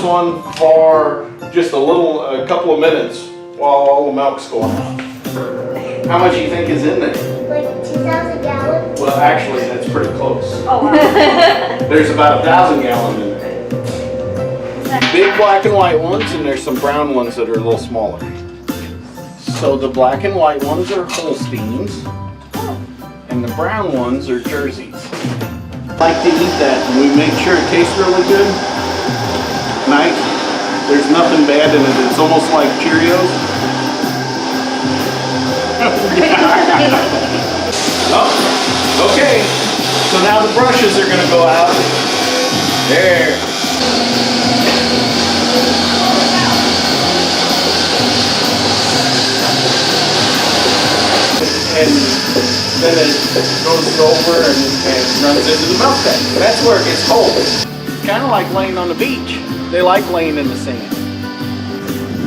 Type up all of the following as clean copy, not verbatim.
one for just a couple of minutes while all the milk's going on. How much do you think is in there? Like 2,000 gallons? Well, actually, that's pretty close. Oh, wow. There's about 1,000 gallons in there. Big black and white ones, and there's some brown ones that are a little smaller. So the black and white ones are Holsteins, and the brown ones are Jerseys. I like to eat that, and we make sure it tastes really good. Nice. There's nothing bad in it. It's almost like Cheerios. Oh, okay. So now the brushes are gonna go out. There. And then it goes over and runs into the milk tank. That's where it gets cold. It's kind of like laying on the beach. They like laying in the sand.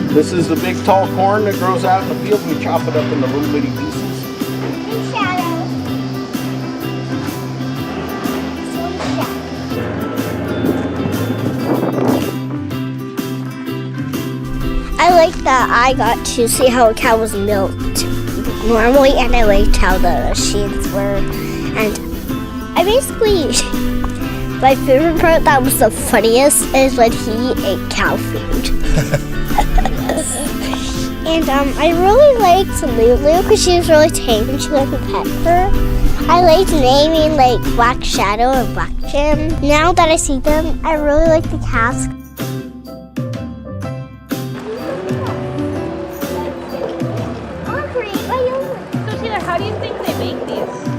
This is the big tall corn that grows out in the field. We chop it up into little bitty pieces. In shadow. I like that I got to see how a cow was milked normally, and I liked how the machines were. And I basically, my favorite part that was the funniest is when he ate cow food. And I really liked Lulu because she was really tame and she liked a pet fur. I liked naming like Black Shadow and Black Jim. Now that I see them, I really like the cast. So Scheer, how do you think they make these?